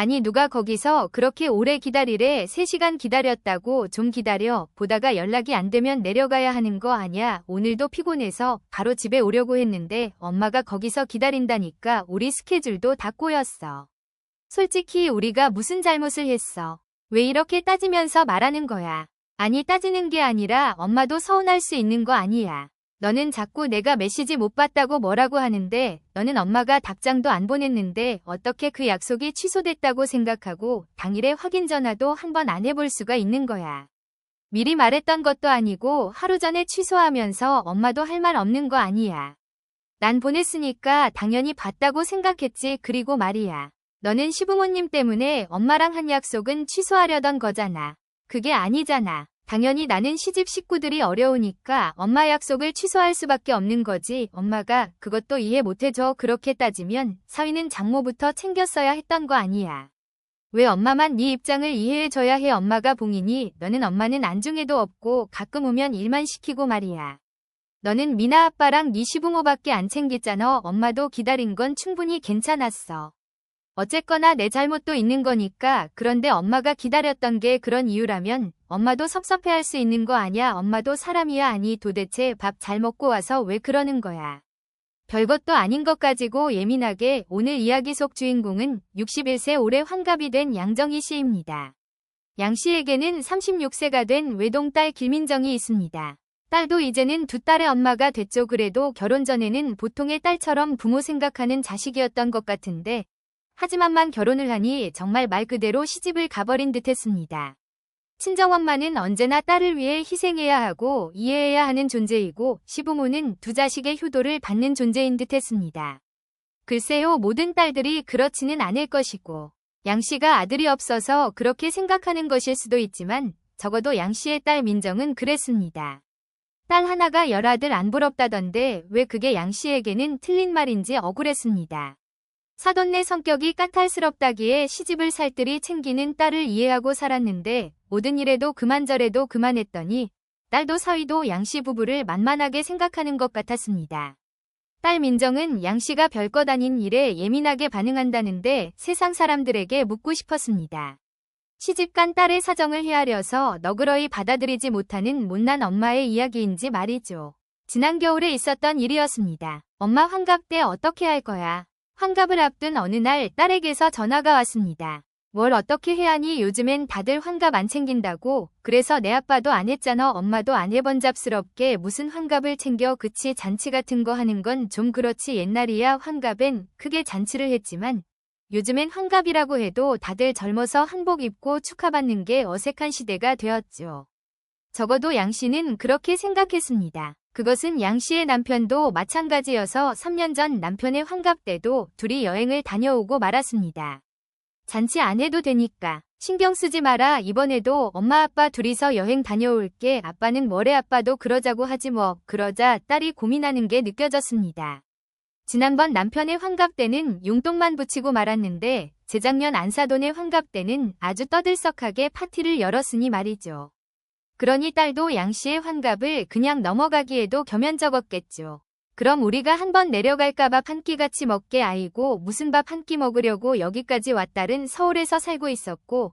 아니 누가 거기서 그렇게 오래 기다리래. 3시간 기다렸다고. 좀 기다려. 보다가 연락이 안 되면 내려가야 하는 거 아냐. 오늘도 피곤해서 바로 집에 오려고 했는데 엄마가 거기서 기다린다니까 우리 스케줄도 다 꼬였어. 솔직히 우리가 무슨 잘못을 했어? 왜 이렇게 따지면서 말하는 거야? 아니 따지는 게 아니라 엄마도 서운할 수 있는 거 아니야. 너는 자꾸 내가 메시지 못 봤다고 뭐라고 하는데 너는 엄마가 답장도 안 보냈는데 어떻게 그 약속이 취소됐다고 생각하고 당일에 확인 전화도 한 번 안 해볼 수가 있는 거야. 미리 말했던 것도 아니고 하루 전에 취소하면서 엄마도 할 말 없는 거 아니야. 난 보냈으니까 당연히 봤다고 생각했지. 그리고 말이야. 너는 시부모님 때문에 엄마랑 한 약속은 취소하려던 거잖아. 그게 아니잖아. 당연히 나는 시집 식구들이 어려우니까 엄마 약속을 취소할 수밖에 없는 거지. 엄마가 그것도 이해 못해줘. 그렇게 따지면 사위는 장모부터 챙겼어야 했던 거 아니야. 왜 엄마만 네 입장을 이해해줘야 해. 엄마가 봉이니 너는 엄마는 안중에도 없고 가끔 오면 일만 시키고 말이야. 너는 미나 아빠랑 네 시부모밖에 안 챙겼잖아. 엄마도 기다린 건 충분히 괜찮았어. 어쨌거나 내 잘못도 있는 거니까. 그런데 엄마가 기다렸던 게 그런 이유라면 엄마도 섭섭해할 수 있는 거 아냐. 엄마도 사람이야. 아니 도대체 밥 잘 먹고 와서 왜 그러는 거야. 별것도 아닌 것 가지고 예민하게. 오늘 이야기 속 주인공은 61세 올해 환갑이 된 양정희 씨입니다. 양 씨에게는 36세가 된 외동딸 김민정이 있습니다. 딸도 이제는 두 딸의 엄마가 됐죠. 그래도 결혼 전에는 보통의 딸처럼 부모 생각하는 자식이었던 것 같은데 하지만만 결혼을 하니 정말 말 그대로 시집을 가버린 듯했습니다. 친정엄마는 언제나 딸을 위해 희생해야 하고 이해해야 하는 존재이고 시부모는 두 자식의 효도를 받는 존재인 듯했습니다. 글쎄요, 모든 딸들이 그렇지는 않을 것이고 양 씨가 아들이 없어서 그렇게 생각하는 것일 수도 있지만 적어도 양 씨의 딸 민정은 그랬습니다. 딸 하나가 열아들 안 부럽다던데 왜 그게 양 씨에게는 틀린 말인지 억울했습니다. 사돈네 성격이 까탈스럽다기에 시집을 살뜰히 챙기는 딸을 이해하고 살았는데 모든 일에도 그만저래도 그만했더니 딸도 사위도 양씨 부부를 만만하게 생각하는 것 같았습니다. 딸 민정은 양씨가 별것 아닌 일에 예민하게 반응한다는데 세상 사람들에게 묻고 싶었습니다. 시집간 딸의 사정을 헤아려서 너그러이 받아들이지 못하는 못난 엄마의 이야기인지 말이죠. 지난 겨울에 있었던 일이었습니다. 엄마 환갑 때 어떻게 할 거야? 환갑을 앞둔 어느 날 딸에게서 전화가 왔습니다. 뭘 어떻게 해야 하니? 요즘엔 다들 환갑 안 챙긴다고. 그래서 내 아빠도 안 했잖아. 엄마도 안 해본 잡스럽게 무슨 환갑을 챙겨. 그치, 잔치 같은 거 하는 건 좀 그렇지. 옛날이야 환갑엔 크게 잔치를 했지만 요즘엔 환갑이라고 해도 다들 젊어서 한복 입고 축하받는 게 어색한 시대가 되었죠. 적어도 양 씨는 그렇게 생각했습니다. 그것은 양 씨의 남편도 마찬가지여서 3년 전 남편의 환갑 때도 둘이 여행을 다녀오고 말았습니다. 잔치 안 해도 되니까 신경 쓰지 마라. 이번에도 엄마 아빠 둘이서 여행 다녀올게. 아빠는 뭐래. 아빠도 그러자고 하지 뭐. 그러자 딸이 고민하는 게 느껴졌습니다. 지난번 남편의 환갑 때는 용돈만 붙이고 말았는데 재작년 안사돈의 환갑 때는 아주 떠들썩하게 파티를 열었으니 말이죠. 그러니 딸도 양 씨의 환갑을 그냥 넘어가기에도 겸연쩍었겠죠. 그럼 우리가 한번 내려갈까? 밥 한 끼 같이 먹게. 아이고 무슨 밥 한 끼 먹으려고 여기까지 왔. 딸은 서울에서 살고 있었고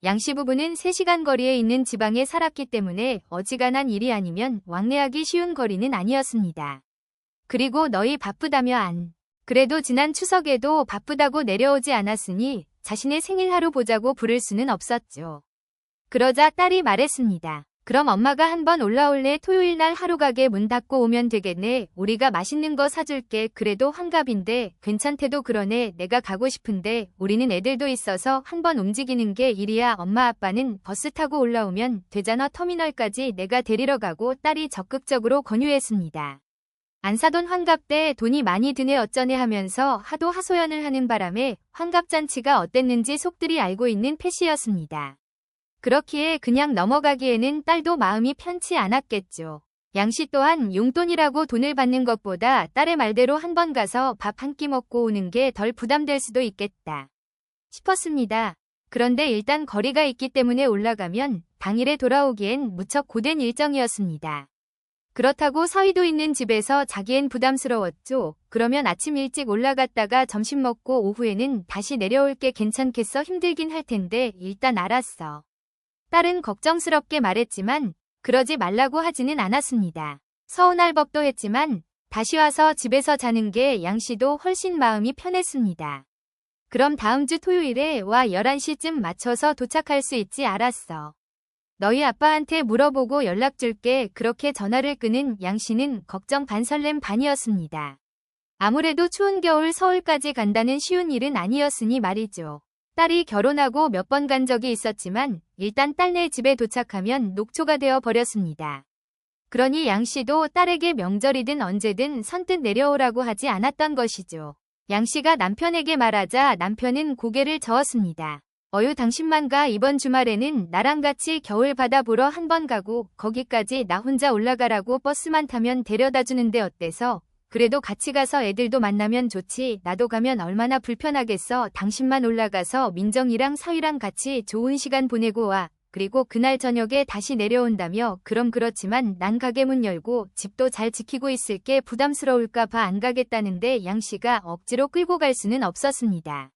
양 씨 부부는 3시간 거리에 있는 지방에 살았기 때문에 어지간한 일이 아니면 왕래하기 쉬운 거리는 아니었습니다. 그리고 너희 바쁘다며 안. 그래도 지난 추석에도 바쁘다고 내려오지 않았으니 자신의 생일 하루 보자고 부를 수는 없었죠. 그러자 딸이 말했습니다. 그럼 엄마가 한번 올라올래? 토요일 날 하루 가게 문 닫고 오면 되겠네. 우리가 맛있는 거 사줄게. 그래도 환갑인데 괜찮대도. 그러네. 내가 가고 싶은데 우리는 애들도 있어서 한번 움직이는 게 일이야. 엄마 아빠는 버스 타고 올라오면 되잖아. 터미널까지 내가 데리러 가고. 딸이 적극적으로 권유했습니다. 안사돈 환갑 때 돈이 많이 드네 어쩌네 하면서 하도 하소연을 하는 바람에 환갑잔치가 어땠는지 속들이 알고 있는 패시였습니다. 그렇기에 그냥 넘어가기에는 딸도 마음이 편치 않았겠죠. 양 씨 또한 용돈이라고 돈을 받는 것보다 딸의 말대로 한번 가서 밥 한 끼 먹고 오는 게 덜 부담될 수도 있겠다 싶었습니다. 그런데 일단 거리가 있기 때문에 올라가면 당일에 돌아오기엔 무척 고된 일정이었습니다. 그렇다고 서희도 있는 집에서 자기엔 부담스러웠죠. 그러면 아침 일찍 올라갔다가 점심 먹고 오후에는 다시 내려올 게 괜찮겠어? 힘들긴 할 텐데 일단 알았어. 딸은 걱정스럽게 말했지만 그러지 말라고 하지는 않았습니다. 서운할 법도 했지만 다시 와서 집에서 자는 게 양씨도 훨씬 마음이 편했습니다. 그럼 다음 주 토요일에 와 11시쯤 맞춰서 도착할 수 있지? 알았어. 너희 아빠한테 물어보고 연락 줄게. 그렇게 전화를 끊은 양씨는 걱정 반 설렘 반이었습니다. 아무래도 추운 겨울 서울까지 간다는 쉬운 일은 아니었으니 말이죠. 딸이 결혼하고 몇 번 간 적이 있었지만 일단 딸네 집에 도착하면 녹초가 되어 버렸습니다. 그러니 양씨도 딸에게 명절이든 언제든 선뜻 내려오라고 하지 않았던 것이죠. 양씨가 남편에게 말하자 남편은 고개를 저었습니다. 어휴, 당신만 가. 이번 주말에는 나랑 같이 겨울 바다 보러 한번 가고 거기까지 나 혼자 올라가라고 버스만 타면 데려다 주는데 어때서? 그래도 같이 가서 애들도 만나면 좋지. 나도 가면 얼마나 불편하겠어. 당신만 올라가서 민정이랑 사위랑 같이 좋은 시간 보내고 와. 그리고 그날 저녁에 다시 내려온다며. 그럼 그렇지만 난 가게 문 열고 집도 잘 지키고 있을게. 부담스러울까 봐 안 가겠다는데 양씨가 억지로 끌고 갈 수는 없었습니다.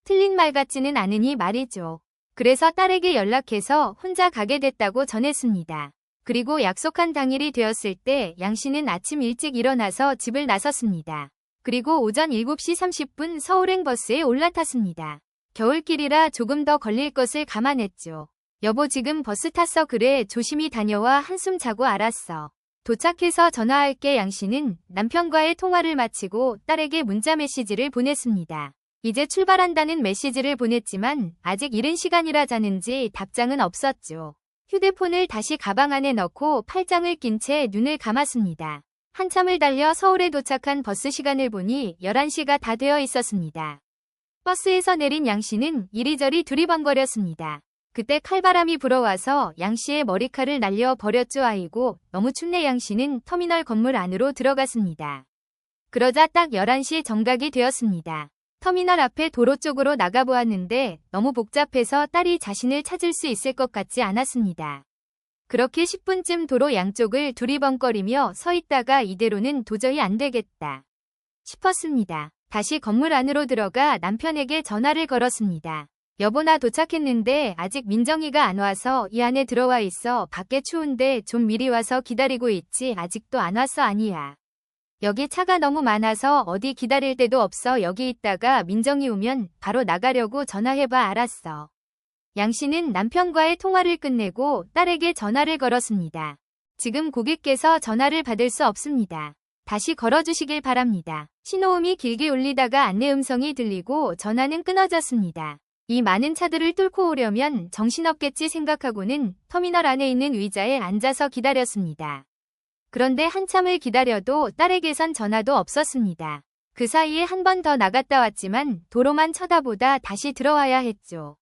틀린 말 같지는 않으니 말이죠. 그래서 딸에게 연락해서 혼자 가게 됐다고 전했습니다. 그리고 약속한 당일이 되었을 때 양씨는 아침 일찍 일어나서 집을 나섰습니다. 그리고 오전 7시 30분 서울행 버스에 올라탔습니다. 겨울길이라 조금 더 걸릴 것을 감안했죠. 여보, 지금 버스 탔어. 그래, 조심히 다녀와. 한숨 자고 알았어. 도착해서 전화할게. 양씨는 남편과의 통화를 마치고 딸에게 문자 메시지를 보냈습니다. 이제 출발한다는 메시지를 보냈지만 아직 이른 시간이라 자는지 답장은 없었죠. 휴대폰을 다시 가방 안에 넣고 팔짱을 낀 채 눈을 감았습니다. 한참을 달려 서울에 도착한 버스 시간을 보니 11시가 다 되어 있었습니다. 버스에서 내린 양씨는 이리저리 두리번거렸습니다. 그때 칼바람이 불어와서 양씨의 머리칼을 날려 버렸죠. 아이고, 너무 춥네. 양씨는 터미널 건물 안으로 들어갔습니다. 그러자 딱 11시 정각이 되었습니다. 터미널 앞에 도로 쪽으로 나가보았는데 너무 복잡해서 딸이 자신을 찾을 수 있을 것 같지 않았습니다. 그렇게 10분쯤 도로 양쪽을 두리번거리며 서 있다가 이대로는 도저히 안 되겠다 싶었습니다. 다시 건물 안으로 들어가 남편에게 전화를 걸었습니다. 여보, 나 도착했는데 아직 민정이가 안 와서 이 안에 들어와 있어. 밖에 추운데 좀 미리 와서 기다리고 있지. 아직도 안 왔어. 아니야. 여기 차가 너무 많아서 어디 기다릴 데도 없어. 여기 있다가 민정이 오면 바로 나가려고 전화해봐. 알았어. 양씨는 남편과의 통화를 끝내고 딸에게 전화를 걸었습니다. 지금 고객께서 전화를 받을 수 없습니다. 다시 걸어주시길 바랍니다. 신호음이 길게 울리다가 안내 음성이 들리고 전화는 끊어졌습니다. 이 많은 차들을 뚫고 오려면 정신없겠지 생각하고는 터미널 안에 있는 의자에 앉아서 기다렸습니다. 그런데 한참을 기다려도 딸에게선 전화도 없었습니다. 그 사이에 한 번 더 나갔다 왔지만 도로만 쳐다보다 다시 들어와야 했죠.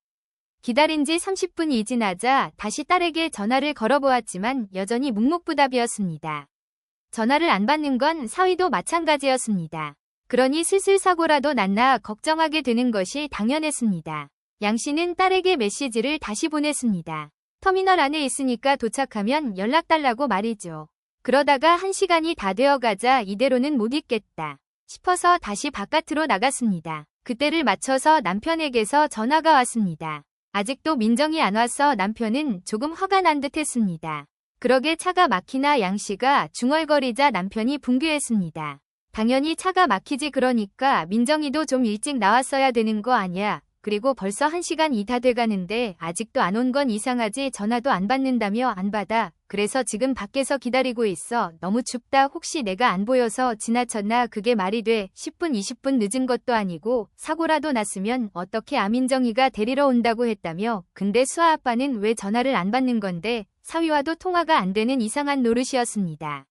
기다린 지 30분이 지나자 다시 딸에게 전화를 걸어보았지만 여전히 묵묵부답이었습니다. 전화를 안 받는 건 사위도 마찬가지였습니다. 그러니 슬슬 사고라도 났나 걱정하게 되는 것이 당연했습니다. 양씨는 딸에게 메시지를 다시 보냈습니다. 터미널 안에 있으니까 도착하면 연락 달라고 말이죠. 그러다가 1시간이 다 되어가자 이대로는 못 있겠다 싶어서 다시 바깥으로 나갔습니다. 그때를 맞춰서 남편에게서 전화가 왔습니다. 아직도 민정이 안 왔어. 남편은 조금 화가 난 듯 했습니다. 그러게 차가 막히나. 양씨가 중얼거리자 남편이 분개했습니다. 당연히 차가 막히지. 그러니까 민정이도 좀 일찍 나왔어야 되는 거 아니야. 그리고 벌써 1시간이 다 돼가는데 아직도 안 온 건 이상하지. 전화도 안 받는다며. 안 받아. 그래서 지금 밖에서 기다리고 있어. 너무 춥다. 혹시 내가 안 보여서 지나쳤나? 그게 말이 돼. 10분 20분 늦은 것도 아니고 사고라도 났으면 어떻게 아민정이가 데리러 온다고 했다며. 근데 수아 아빠는 왜 전화를 안 받는 건데. 사위와도 통화가 안 되는 이상한 노릇이었습니다.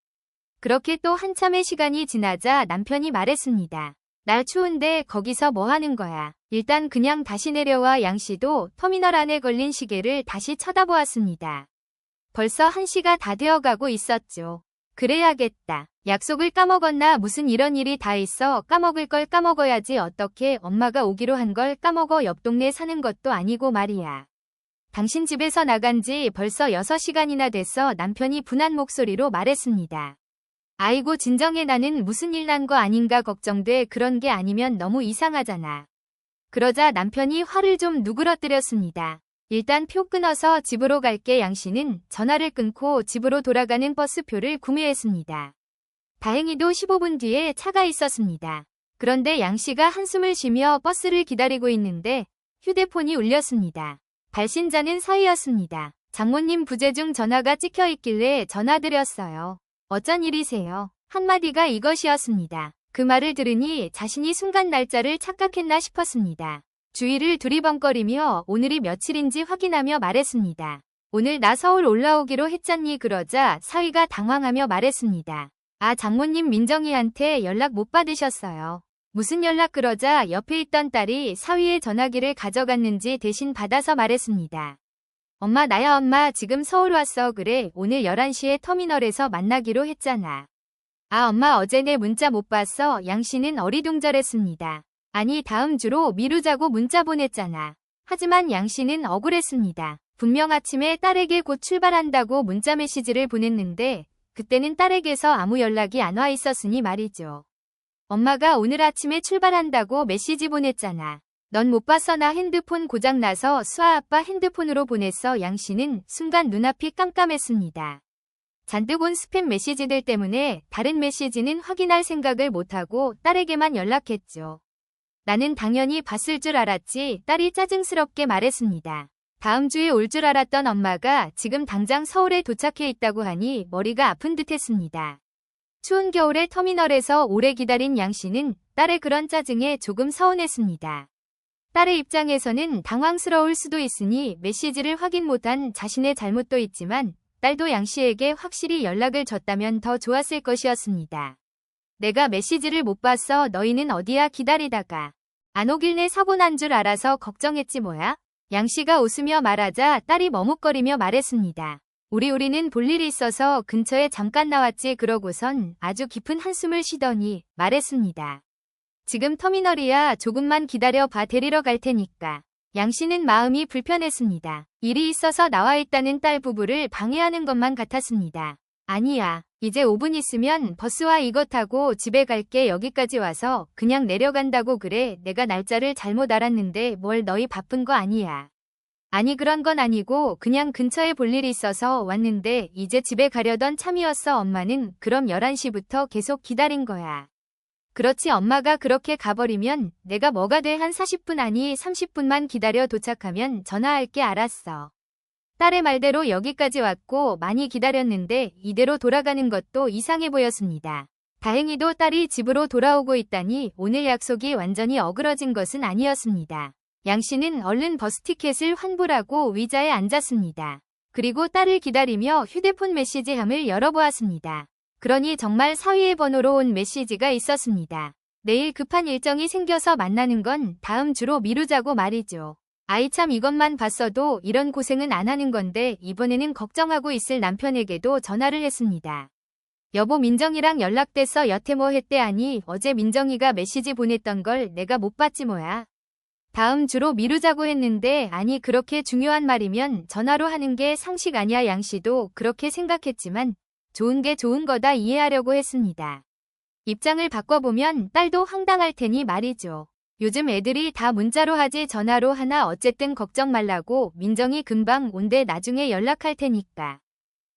그렇게 또 한참의 시간이 지나자 남편이 말했습니다. 날 추운데 거기서 뭐 하는 거야. 일단 그냥 다시 내려와. 양씨도 터미널 안에 걸린 시계를 다시 쳐다보았습니다. 벌써 1시가 다 되어가고 있었죠. 그래야겠다. 약속을 까먹었나. 무슨 이런 일이 다 있어. 까먹을 걸 까먹어야지. 어떻게 엄마가 오기로 한 걸 까먹어. 옆 동네 사는 것도 아니고 말이야. 당신 집에서 나간 지 벌써 6시간이나 됐어. 남편이 분한 목소리로 말했습니다. 아이고 진정해. 나는 무슨 일 난 거 아닌가 걱정돼. 그런 게 아니면 너무 이상하잖아. 그러자 남편이 화를 좀 누그러뜨렸습니다. 일단 표 끊어서 집으로 갈게. 양 씨는 전화를 끊고 집으로 돌아가는 버스표를 구매했습니다. 다행히도 15분 뒤에 차가 있었습니다. 그런데 양 씨가 한숨을 쉬며 버스를 기다리고 있는데 휴대폰이 울렸습니다. 발신자는 서희였습니다. 장모님 부재 중 전화가 찍혀 있길래 전화드렸어요. 어쩐 일이세요? 한마디가 이것이었습니다. 그 말을 들으니 자신이 순간 날짜를 착각했나 싶었습니다. 주위를 두리번거리며 오늘이 며칠인지 확인하며 말했습니다. 오늘 나 서울 올라오기로 했잖니. 그러자 서희가 당황하며 말했습니다. 아, 장모님 민정이한테 연락 못 받으셨어요. 무슨 연락? 그러자 옆에 있던 딸이 서희의 전화기를 가져갔는지 대신 받아서 말했습니다. 엄마 나야. 엄마 지금 서울 왔어. 그래 오늘 11시에 터미널에서 만나기로 했잖아. 아 엄마 어제 내 문자 못 봤어. 양 씨는 어리둥절했습니다. 아니 다음 주로 미루자고 문자 보냈잖아. 하지만 양 씨는 억울했습니다. 분명 아침에 딸에게 곧 출발한다고 문자 메시지를 보냈는데 그때는 딸에게서 아무 연락이 안 와 있었으니 말이죠. 엄마가 오늘 아침에 출발한다고 메시지 보냈잖아. 넌 못 봤어. 나 핸드폰 고장나서 수아 아빠 핸드폰으로 보냈어. 양 씨는 순간 눈앞이 깜깜했습니다. 잔뜩 온 스팸 메시지들 때문에 다른 메시지는 확인할 생각을 못하고 딸에게만 연락했죠. 나는 당연히 봤을 줄 알았지. 딸이 짜증스럽게 말했습니다. 다음 주에 올 줄 알았던 엄마가 지금 당장 서울에 도착해 있다고 하니 머리가 아픈 듯했습니다. 추운 겨울에 터미널에서 오래 기다린 양 씨는 딸의 그런 짜증에 조금 서운했습니다. 딸의 입장에서는 당황스러울 수도 있으니 메시지를 확인 못한 자신의 잘못도 있지만 딸도 양 씨에게 확실히 연락을 줬다면 더 좋았을 것이었습니다. 내가 메시지를 못 봤어. 너희는 어디야? 기다리다가 안 오길래 사고 난 줄 알아서 걱정했지 뭐야? 양 씨가 웃으며 말하자 딸이 머뭇거리며 말했습니다. 우리는 볼 일이 있어서 근처에 잠깐 나왔지. 그러고선 아주 깊은 한숨을 쉬더니 말했습니다. 지금 터미널이야. 조금만 기다려 봐. 데리러 갈 테니까. 양 씨는 마음이 불편했습니다. 일이 있어서 나와 있다는 딸 부부를 방해하는 것만 같았습니다. 아니야. 이제 5분 있으면 버스와 이거 타고 집에 갈게. 여기까지 와서 그냥 내려간다고. 그래 내가 날짜를 잘못 알았는데 뭘 너희 바쁜 거 아니야. 아니 그런 건 아니고 그냥 근처에 볼 일이 있어서 왔는데 이제 집에 가려던 참이었어. 엄마는 그럼 11시부터 계속 기다린 거야. 그렇지 엄마가 그렇게 가버리면 내가 뭐가 돼. 한 40분 아니 30분만 기다려. 도착하면 전화할게. 알았어. 딸의 말대로 여기까지 왔고 많이 기다렸는데 이대로 돌아가는 것도 이상해 보였습니다. 다행히도 딸이 집으로 돌아오고 있다니 오늘 약속이 완전히 어그러진 것은 아니었습니다. 양 씨는 얼른 버스 티켓을 환불하고 의자에 앉았습니다. 그리고 딸을 기다리며 휴대폰 메시지함을 열어보았습니다. 그러니 정말 서희의 번호로 온 메시지가 있었습니다. 내일 급한 일정이 생겨서 만나는 건 다음 주로 미루자고 말이죠. 아이 참 이것만 봤어도 이런 고생은 안 하는 건데 이번에는 걱정하고 있을 남편에게도 전화를 했습니다. 여보 민정이랑 연락됐어. 여태 뭐 했대? 아니 어제 민정이가 메시지 보냈던 걸 내가 못 봤지 뭐야. 다음 주로 미루자고 했는데 아니 그렇게 중요한 말이면 전화로 하는 게 상식 아니야. 양 씨도 그렇게 생각했지만 좋은 게 좋은 거다 이해하려고 했습니다. 입장을 바꿔보면 딸도 황당할 테니 말이죠. 요즘 애들이 다 문자로 하지 전화로 하나. 어쨌든 걱정 말라고 민정이 금방 온대. 나중에 연락할 테니까.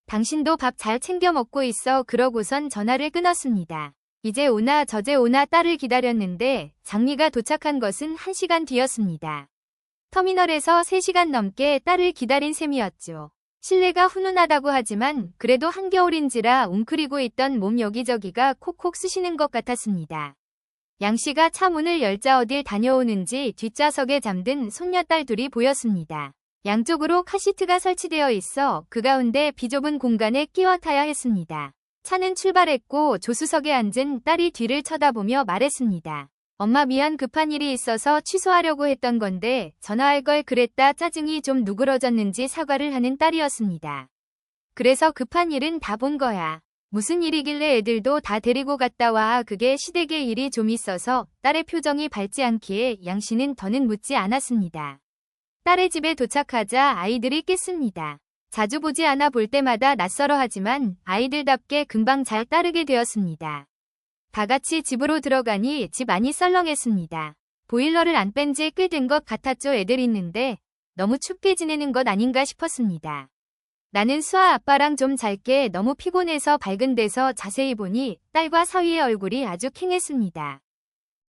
당신도 밥 잘 챙겨 먹고 있어. 그러고선 전화를 끊었습니다. 이제 오나 저제 오나 딸을 기다렸는데 장미가 도착한 것은 1시간 뒤였습니다. 터미널에서 3시간 넘게 딸을 기다린 셈이었죠. 실내가 훈훈하다고 하지만 그래도 한겨울인지라 웅크리고 있던 몸 여기저기가 콕콕 쑤시는 것 같았습니다. 양 씨가 차 문을 열자 어딜 다녀오는지 뒷좌석에 잠든 손녀딸 둘이 보였습니다. 양쪽으로 카시트가 설치되어 있어 그 가운데 비좁은 공간에 끼워 타야 했습니다. 차는 출발했고 조수석에 앉은 딸이 뒤를 쳐다보며 말했습니다. 엄마 미안. 급한 일이 있어서 취소하려고 했던 건데 전화할 걸 그랬다. 짜증이 좀 누그러졌는지 사과를 하는 딸이었습니다. 그래서 급한 일은 다 본 거야. 무슨 일이길래 애들도 다 데리고 갔다 와. 그게 시댁에 일이 좀 있어서. 딸의 표정이 밝지 않기에 양 씨는 더는 묻지 않았습니다. 딸의 집에 도착하자 아이들이 깼습니다. 자주 보지 않아 볼 때마다 낯설어 하지만 아이들답게 금방 잘 따르게 되었습니다. 다 같이 집으로 들어가니 집 안이 썰렁했습니다. 보일러를 안 뺀 지 꽤 된 것 같았죠. 애들 있는데 너무 춥게 지내는 것 아닌가 싶었습니다. 나는 수아 아빠랑 좀 잘게 너무 피곤해서 밝은 데서 자세히 보니 딸과 사위의 얼굴이 아주 캥했습니다.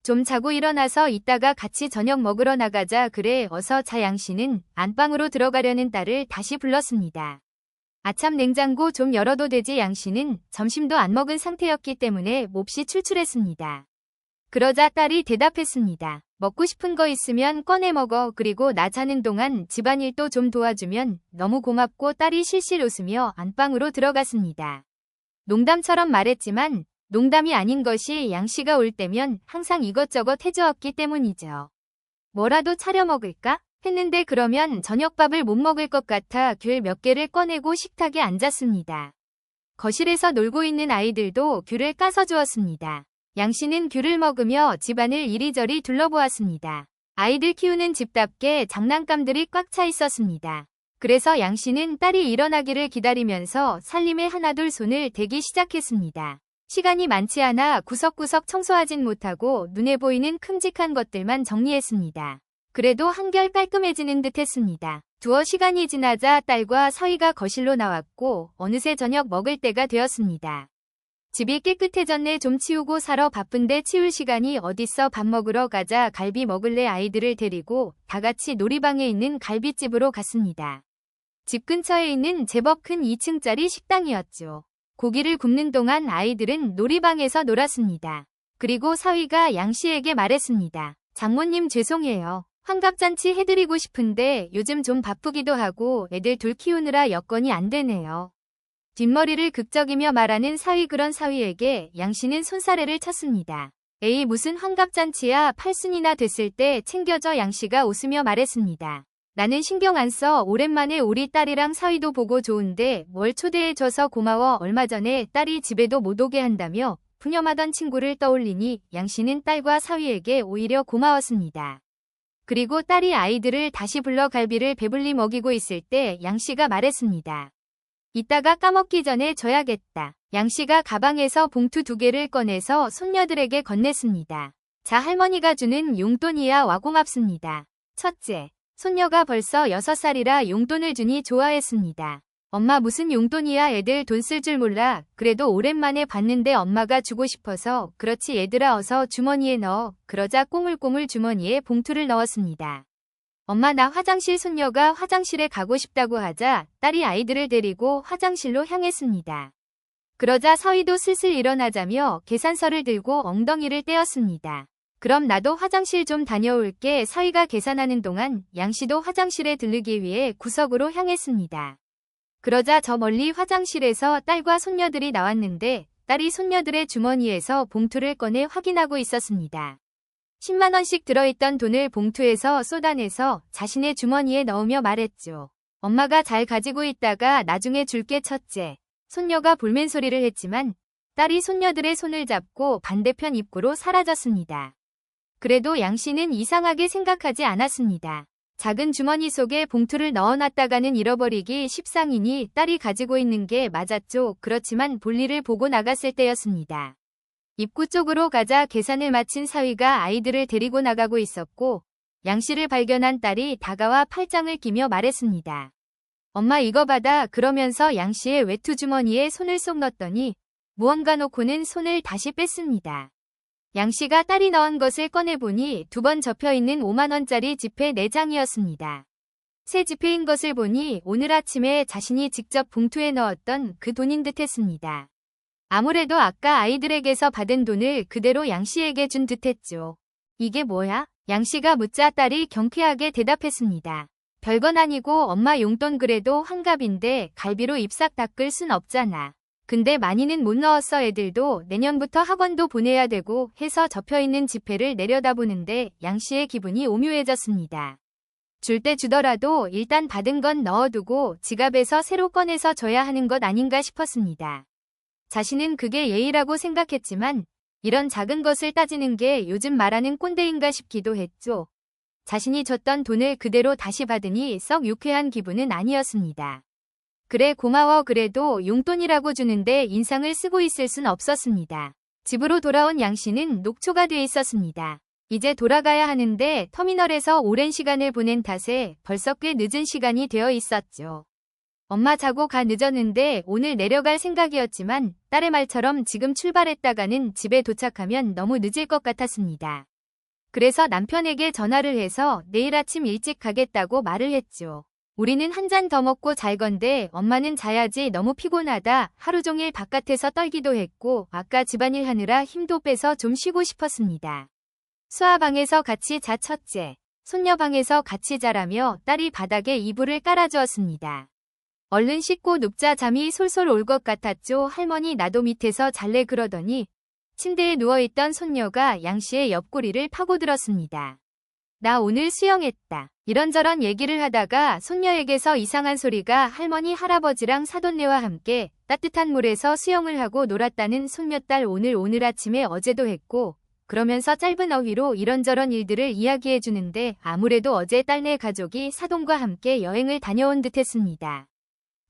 좀 자고 일어나서 이따가 같이 저녁 먹으러 나가자. 그래 어서 자. 양씨는 안방으로 들어가려는 딸을 다시 불렀습니다. 아참 냉장고 좀 열어도 되지. 양씨는 점심도 안 먹은 상태였기 때문에 몹시 출출했습니다. 그러자 딸이 대답했습니다. 먹고 싶은 거 있으면 꺼내 먹어. 그리고 나 자는 동안 집안일도 좀 도와주면 너무 고맙고. 딸이 실실 웃으며 안방으로 들어갔습니다. 농담처럼 말했지만 농담이 아닌 것이 양씨가 올 때면 항상 이것저것 해주었기 때문이죠. 뭐라도 차려 먹을까? 했는데 그러면 저녁밥을 못 먹을 것 같아 귤 몇 개를 꺼내고 식탁에 앉았습니다. 거실에서 놀고 있는 아이들도 귤을 까서 주었습니다. 양씨는 귤을 먹으며 집안을 이리저리 둘러보았습니다. 아이들 키우는 집답게 장난감들이 꽉 차 있었습니다. 그래서 양씨는 딸이 일어나기를 기다리면서 살림에 하나둘 손을 대기 시작했습니다. 시간이 많지 않아 구석구석 청소하진 못하고 눈에 보이는 큼직한 것들만 정리했습니다. 그래도 한결 깔끔해지는 듯 했습니다. 두어 시간이 지나자 딸과 서희가 거실로 나왔고 어느새 저녁 먹을 때가 되었습니다. 집이 깨끗해졌네. 좀 치우고 사러 바쁜데 치울 시간이 어딨어. 밥 먹으러 가자. 갈비 먹을래? 아이들을 데리고 다 같이 놀이방에 있는 갈비집으로 갔습니다. 집 근처에 있는 제법 큰 2층짜리 식당이었죠. 고기를 굽는 동안 아이들은 놀이방에서 놀았습니다. 그리고 서희가 양씨에게 말했습니다. 장모님 죄송해요. 환갑잔치 해드리고 싶은데 요즘 좀 바쁘기도 하고 애들 둘 키우느라 여건이 안 되네요. 뒷머리를 극적이며 말하는 사위. 그런 사위에게 양씨는 손사래를 쳤습니다. 에이 무슨 환갑잔치야. 8순이나 됐을 때 챙겨줘. 양씨가 웃으며 말했습니다. 나는 신경 안 써. 오랜만에 우리 딸이랑 사위도 보고 좋은데 뭘 초대해줘서 고마워. 얼마 전에 딸이 집에도 못 오게 한다며 푸념하던 친구를 떠올리니 양씨는 딸과 사위에게 오히려 고마웠습니다. 그리고 딸이 아이들을 다시 불러 갈비를 배불리 먹이고 있을 때 양씨가 말했습니다. 이따가 까먹기 전에 줘야겠다. 양씨가 가방에서 봉투 2개를 꺼내서 손녀들에게 건넸습니다. 자, 할머니가 주는 용돈이야. 와 고맙습니다. 첫째, 손녀가 벌써 6살이라 용돈을 주니 좋아했습니다. 엄마 무슨 용돈이야. 애들 돈 쓸 줄 몰라. 그래도 오랜만에 봤는데 엄마가 주고 싶어서. 그렇지 얘들아 어서 주머니에 넣어. 그러자 꼬물꼬물 주머니에 봉투를 넣었습니다. 엄마 나 화장실. 손녀가 화장실에 가고 싶다고 하자 딸이 아이들을 데리고 화장실로 향했습니다. 그러자 서희도 슬슬 일어나자며 계산서를 들고 엉덩이를 떼었습니다. 그럼 나도 화장실 좀 다녀올게. 서희가 계산하는 동안 양씨도 화장실에 들르기 위해 구석으로 향했습니다. 그러자 저 멀리 화장실에서 딸과 손녀들이 나왔는데 딸이 손녀들의 주머니에서 봉투를 꺼내 확인하고 있었습니다. 10만 원씩 들어있던 돈을 봉투에서 쏟아내서 자신의 주머니에 넣으며 말했죠. 엄마가 잘 가지고 있다가 나중에 줄게. 첫째, 손녀가 볼멘 소리를 했지만 딸이 손녀들의 손을 잡고 반대편 입구로 사라졌습니다. 그래도 양씨는 이상하게 생각하지 않았습니다. 작은 주머니 속에 봉투를 넣어놨다가는 잃어버리기 십상이니 딸이 가지고 있는 게 맞았죠. 그렇지만 볼일을 보고 나갔을 때였습니다. 입구 쪽으로 가자 계산을 마친 사위가 아이들을 데리고 나가고 있었고 양씨를 발견한 딸이 다가와 팔짱을 끼며 말했습니다. 엄마 이거 받아. 그러면서 양씨의 외투 주머니에 손을 쏙 넣었더니 무언가 놓고는 손을 다시 뺐습니다. 양씨가 딸이 넣은 것을 꺼내보니 2번 접혀있는 5만 원짜리 지폐 4장이었습니다. 새 지폐인 것을 보니 오늘 아침에 자신이 직접 봉투에 넣었던 그 돈인 듯 했습니다. 아무래도 아까 아이들에게서 받은 돈을 그대로 양씨에게 준 듯했죠. 이게 뭐야? 양씨가 묻자 딸이 경쾌하게 대답했습니다. 별건 아니고 엄마 용돈. 그래도 환갑인데 갈비로 입 싹 닦을 순 없잖아. 근데 많이는 못 넣었어. 애들도 내년부터 학원도 보내야 되고 해서 접혀있는 지폐를 내려다보는데 양씨의 기분이 오묘해졌습니다. 줄 때 주더라도 일단 받은 건 넣어두고 지갑에서 새로 꺼내서 줘야 하는 것 아닌가 싶었습니다. 자신은 그게 예의라고 생각했지만 이런 작은 것을 따지는 게 요즘 말하는 꼰대인가 싶기도 했죠. 자신이 줬던 돈을 그대로 다시 받으니 썩 유쾌한 기분은 아니었습니다. 그래 고마워 그래도 용돈이라고 주는데 인상을 쓰고 있을 순 없었습니다. 집으로 돌아온 양 씨는 녹초가 돼 있었습니다. 이제 돌아가야 하는데 터미널에서 오랜 시간을 보낸 탓에 벌써 꽤 늦은 시간이 되어 있었죠. 엄마 자고 가 늦었는데 오늘 내려갈 생각이었지만 딸의 말처럼 지금 출발했다가는 집에 도착하면 너무 늦을 것 같았습니다. 그래서 남편에게 전화를 해서 내일 아침 일찍 가겠다고 말을 했죠. 우리는 한 잔 더 먹고 잘 건데 엄마는 자야지 너무 피곤하다 하루 종일 바깥에서 떨기도 했고 아까 집안일 하느라 힘도 빼서 좀 쉬고 싶었습니다. 수아 방에서 같이 자 첫째, 손녀 방에서 같이 자라며 딸이 바닥에 이불을 깔아주었습니다. 얼른 씻고 눕자 잠이 솔솔 올 것 같았죠. 할머니 나도 밑에서 잘래 그러더니 침대에 누워있던 손녀가 양 씨의 옆구리를 파고들었습니다. 나 오늘 수영했다. 이런저런 얘기를 하다가 손녀에게서 이상한 소리가 할머니 할아버지랑 사돈네와 함께 따뜻한 물에서 수영을 하고 놀았다는 손녀딸 오늘 아침에 어제도 했고 그러면서 짧은 어휘로 이런저런 일들을 이야기해 주는데 아무래도 어제 딸네 가족이 사돈과 함께 여행을 다녀온 듯했습니다.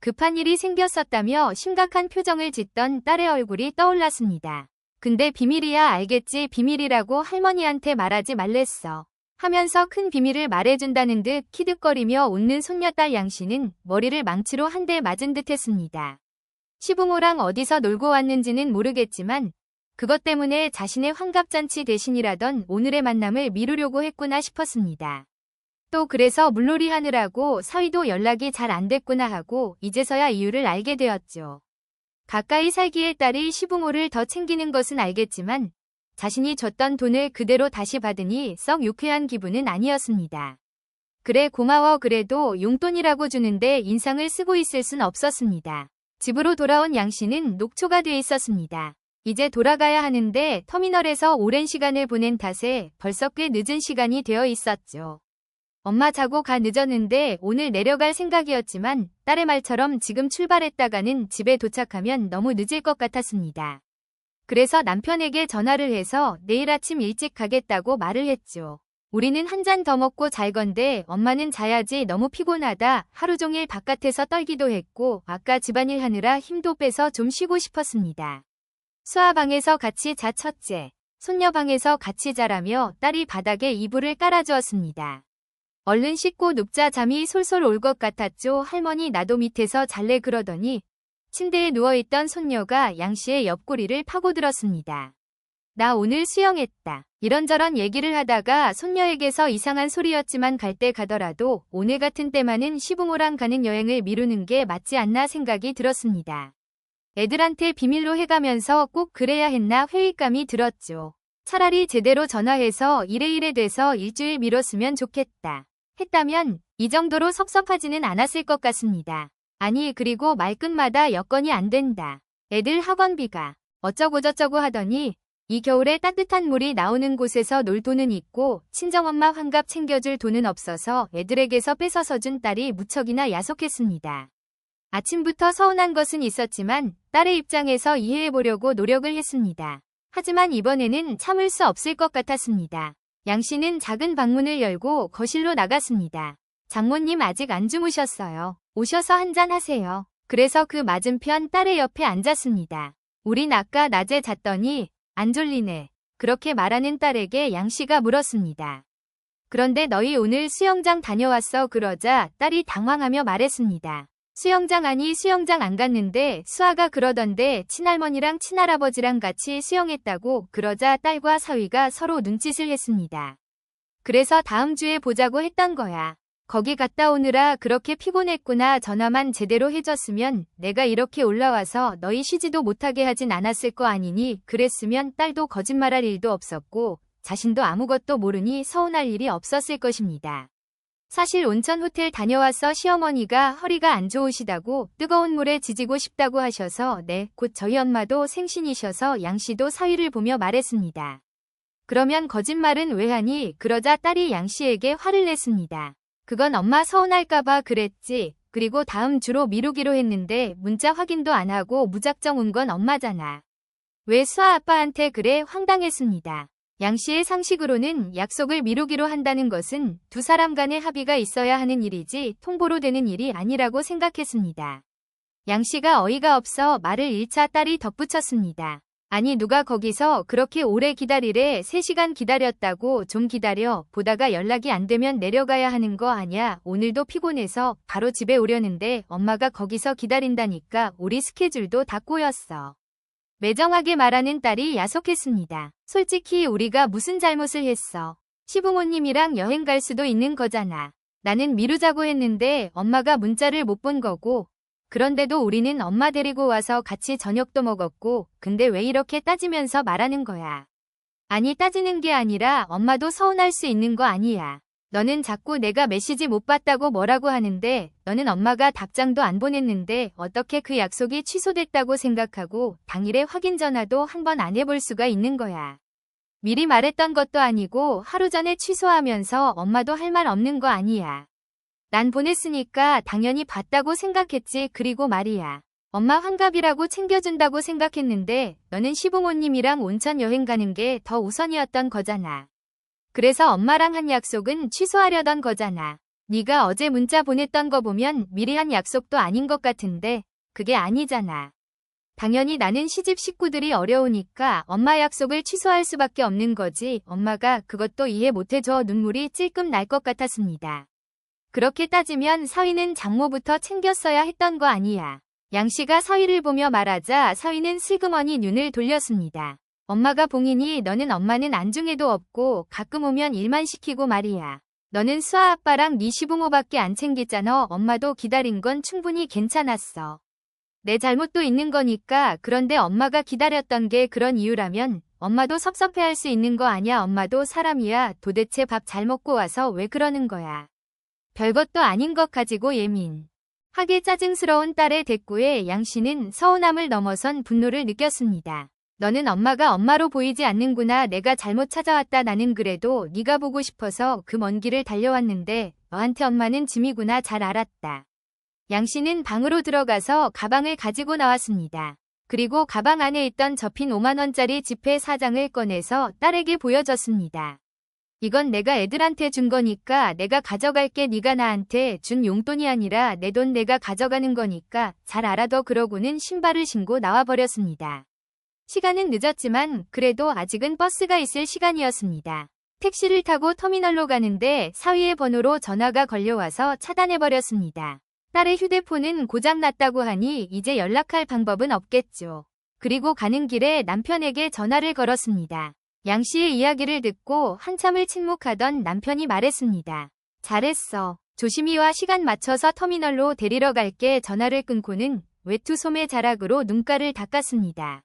급한 일이 생겼었다며 심각한 표정을 짓던 딸의 얼굴이 떠올랐습니다. 근데 비밀이야 알겠지 비밀이라고 할머니한테 말하지 말랬어. 하면서 큰 비밀을 말해준다는 듯 키득거리며 웃는 손녀딸 양 씨는 머리를 망치로 한 대 맞은 듯했습니다. 시부모랑 어디서 놀고 왔는지는 모르겠지만 그것 때문에 자신의 환갑잔치 대신이라던 오늘의 만남을 미루려고 했구나 싶었습니다. 또 그래서 물놀이 하느라고 사위도 연락이 잘 안 됐구나 하고 이제서야 이유를 알게 되었죠. 가까이 살기에 딸이 시부모를 더 챙기는 것은 알겠지만 자신이 줬던 돈을 그대로 다시 받으니 썩 유쾌한 기분은 아니었습니다. 그래 고마워 그래도 용돈이라고 주는데 인상을 쓰고 있을 순 없었습니다. 집으로 돌아온 양 씨는 녹초가 돼 있었습니다. 이제 돌아가야 하는데 터미널에서 오랜 시간을 보낸 탓에 벌써 꽤 늦은 시간이 되어 있었죠. 엄마 자고 가 늦었는데 오늘 내려갈 생각이었지만 딸의 말처럼 지금 출발했다가는 집에 도착하면 너무 늦을 것 같았습니다. 그래서 남편에게 전화를 해서 내일 아침 일찍 가겠다고 말을 했죠. 우리는 한 잔 더 먹고 잘 건데 엄마는 자야지 너무 피곤하다 하루 종일 바깥에서 떨기도 했고 아까 집안일 하느라 힘도 빼서 좀 쉬고 싶었습니다. 수아 방에서 같이 자 첫째, 손녀 방에서 같이 자라며 딸이 바닥에 이불을 깔아주었습니다. 얼른 씻고 눕자 잠이 솔솔 올 것 같았죠. 할머니 나도 밑에서 잘래 그러더니 침대에 누워있던 손녀가 양 씨의 옆구리를 파고들었습니다. 나 오늘 수영했다. 이런저런 얘기를 하다가 손녀에게서 이상한 소리였지만 갈 때 가더라도 오늘 같은 때만은 시부모랑 가는 여행을 미루는 게 맞지 않나 생각이 들었습니다. 애들한테 비밀로 해가면서 꼭 그래야 했나 회의감이 들었죠. 차라리 제대로 전화해서 이래 돼서 일주일 미뤘으면 좋겠다. 했다면 이 정도로 섭섭하지는 않았을 것 같습니다. 아니 그리고 말끝마다 여건이 안 된다. 애들 학원비가 어쩌고저쩌고 하더니 이 겨울에 따뜻한 물이 나오는 곳에서 놀 돈은 있고 친정엄마 환갑 챙겨줄 돈은 없어서 애들에게서 뺏어서 준 딸이 무척이나 야속했습니다. 아침부터 서운한 것은 있었지만 딸의 입장에서 이해해보려고 노력을 했습니다. 하지만 이번에는 참을 수 없을 것 같았습니다. 양 씨는 작은 방문을 열고 거실로 나갔습니다. 장모님 아직 안 주무셨어요. 오셔서 한잔 하세요. 그래서 그 맞은편 딸의 옆에 앉았습니다. 우린 아까 낮에 잤더니 안 졸리네. 그렇게 말하는 딸에게 양 씨가 물었습니다. 그런데 너희 오늘 수영장 다녀왔어 그러자 딸이 당황하며 말했습니다. 수영장 아니 수영장 안 갔는데 수아가 그러던데 친할머니랑 친할아버지랑 같이 수영했다고 그러자 딸과 사위가 서로 눈짓을 했습니다. 그래서 다음 주에 보자고 했던 거야. 거기 갔다 오느라 그렇게 피곤했구나. 전화만 제대로 해줬으면 내가 이렇게 올라와서 너희 쉬지도 못하게 하진 않았을 거 아니니 그랬으면 딸도 거짓말할 일도 없었고 자신도 아무것도 모르니 서운할 일이 없었을 것입니다. 사실 온천 호텔 다녀와서 시어머니가 허리가 안 좋으시다고 뜨거운 물에 지지고 싶다고 하셔서 네, 곧 저희 엄마도 생신이셔서 양 씨도 사위를 보며 말했습니다. 그러면 거짓말은 왜 하니? 그러자 딸이 양 씨에게 화를 냈습니다. 그건 엄마 서운할까봐 그랬지. 그리고 다음 주로 미루기로 했는데 문자 확인도 안 하고 무작정 온 건 엄마잖아. 왜 수아 아빠한테 그래? 황당했습니다. 양 씨의 상식으로는 약속을 미루기로 한다는 것은 두 사람 간의 합의가 있어야 하는 일이지 통보로 되는 일이 아니라고 생각했습니다. 양 씨가 어이가 없어 말을 1차 딸이 덧붙였습니다. 아니 누가 거기서 그렇게 오래 기다리래 3시간 기다렸다고 좀 기다려 보다가 연락이 안 되면 내려가야 하는 거 아냐 오늘도 피곤해서 바로 집에 오려는데 엄마가 거기서 기다린다니까 우리 스케줄도 다 꼬였어. 매정하게 말하는 딸이 야속했습니다. 솔직히 우리가 무슨 잘못을 했어. 시부모님이랑 여행 갈 수도 있는 거잖아. 나는 미루자고 했는데 엄마가 문자를 못 본 거고 그런데도 우리는 엄마 데리고 와서 같이 저녁도 먹었고 근데 왜 이렇게 따지면서 말하는 거야. 아니 따지는 게 아니라 엄마도 서운할 수 있는 거 아니야. 너는 자꾸 내가 메시지 못 봤다고 뭐라고 하는데 너는 엄마가 답장도 안 보냈는데 어떻게 그 약속이 취소됐다고 생각하고 당일에 확인 전화도 한 번 안 해볼 수가 있는 거야. 미리 말했던 것도 아니고 하루 전에 취소하면서 엄마도 할 말 없는 거 아니야. 난 보냈으니까 당연히 봤다고 생각했지. 그리고 말이야. 엄마 환갑이라고 챙겨준다고 생각했는데 너는 시부모님이랑 온천 여행 가는 게 더 우선이었던 거잖아. 그래서 엄마랑 한 약속은 취소하려던 거잖아. 네가 어제 문자 보냈던 거 보면 미리 한 약속도 아닌 것 같은데 그게 아니잖아. 당연히 나는 시집 식구들이 어려우니까 엄마 약속을 취소할 수밖에 없는 거지. 엄마가 그것도 이해 못해줘 눈물이 찔끔 날 것 같았습니다. 그렇게 따지면 서희는 장모부터 챙겼어야 했던 거 아니야. 양 씨가 서희를 보며 말하자 서희는 슬그머니 눈을 돌렸습니다. 엄마가 봉인이 너는 엄마는 안중에도 없고 가끔 오면 일만 시키고 말이야. 너는 수아 아빠랑 네 시부모밖에 안 챙겼잖아. 엄마도 기다린 건 충분히 괜찮았어. 내 잘못도 있는 거니까. 그런데 엄마가 기다렸던 게 그런 이유라면 엄마도 섭섭해할 수 있는 거 아냐. 엄마도 사람이야. 도대체 밥 잘 먹고 와서 왜 그러는 거야. 별것도 아닌 것 가지고 예민하게 짜증스러운 딸의 대꾸에 양 씨는 서운함을 넘어선 분노를 느꼈습니다. 너는 엄마가 엄마로 보이지 않는구나. 내가 잘못 찾아왔다. 나는 그래도 네가 보고 싶어서 그 먼 길을 달려왔는데 너한테 엄마는 짐이구나. 잘 알았다. 양 씨는 방으로 들어가서 가방을 가지고 나왔습니다. 그리고 가방 안에 있던 접힌 5만 원짜리 지폐 4장을 꺼내서 딸에게 보여줬습니다. 이건 내가 애들한테 준 거니까 내가 가져갈게. 네가 나한테 준 용돈이 아니라 내 돈 내가 가져가는 거니까 잘 알아둬. 그러고는 신발을 신고 나와버렸습니다. 시간은 늦었지만 그래도 아직은 버스가 있을 시간이었습니다. 택시를 타고 터미널로 가는데 서희의 번호로 전화가 걸려와서 차단해버렸습니다. 딸의 휴대폰은 고장났다고 하니 이제 연락할 방법은 없겠죠. 그리고 가는 길에 남편에게 전화를 걸었습니다. 양 씨의 이야기를 듣고 한참을 침묵하던 남편이 말했습니다. 잘했어. 조심히 와. 시간 맞춰서 터미널로 데리러 갈게. 전화를 끊고는 외투 소매 자락으로 눈가를 닦았습니다.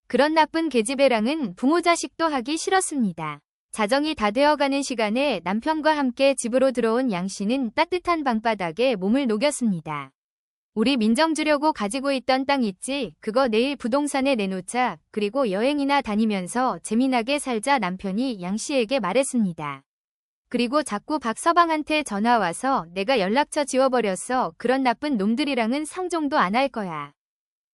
그런 나쁜 계집애랑은 부모 자식도 하기 싫었습니다. 자정이 다 되어가는 시간에 남편과 함께 집으로 들어온 양 씨는 따뜻한 방바닥에 몸을 녹였습니다. 우리 민정 주려고 가지고 있던 땅 있지? 그거 내일 부동산에 내놓자. 그리고 여행이나 다니면서 재미나게 살자. 남편이 양 씨에게 말했습니다. 그리고 자꾸 박서방한테 전화와서 내가 연락처 지워버렸어. 그런 나쁜 놈들이랑은 상종도 안 할 거야.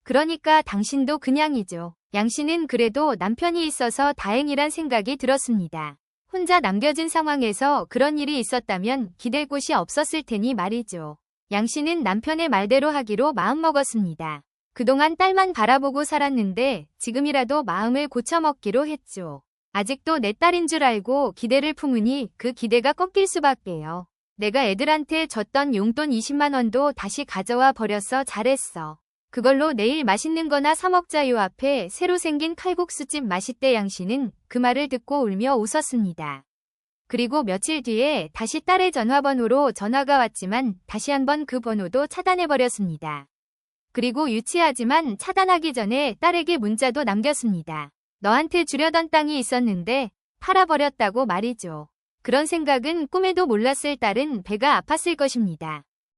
그러니까 당신도 그냥이죠. 양 씨는 그래도 남편이 있어서 다행이란 생각이 들었습니다. 혼자 남겨진 상황에서 그런 일이 있었다면 기댈 곳이 없었을 테니 말이죠. 양 씨는 남편의 말대로 하기로 마음먹었습니다. 그동안 딸만 바라보고 살았는데 지금이라도 마음을 고쳐먹기로 했죠. 아직도 내 딸인 줄 알고 기대를 품으니 그 기대가 꺾일 수밖에요. 내가 애들한테 줬던 용돈 20만 원도 다시 가져와 버렸어. 잘했어. 그걸로 내일 맛있는 거나 사 먹자요. 앞에 새로 생긴 칼국수집 맛있대. 양 씨는 그 말을 듣고 울며 웃었습니다. 그리고 며칠 뒤에 다시 딸의 전화번호로 전화가 왔지만 다시 한번 그 번호도 차단해버렸습니다. 그리고 유치하지만 차단하기 전에 딸에게 문자도 남겼습니다. 너한테 주려던 땅이 있었는데 팔아버렸다고 말이죠. 그런 생각은 꿈에도 몰랐을 딸은 배가 아팠을 것입니다.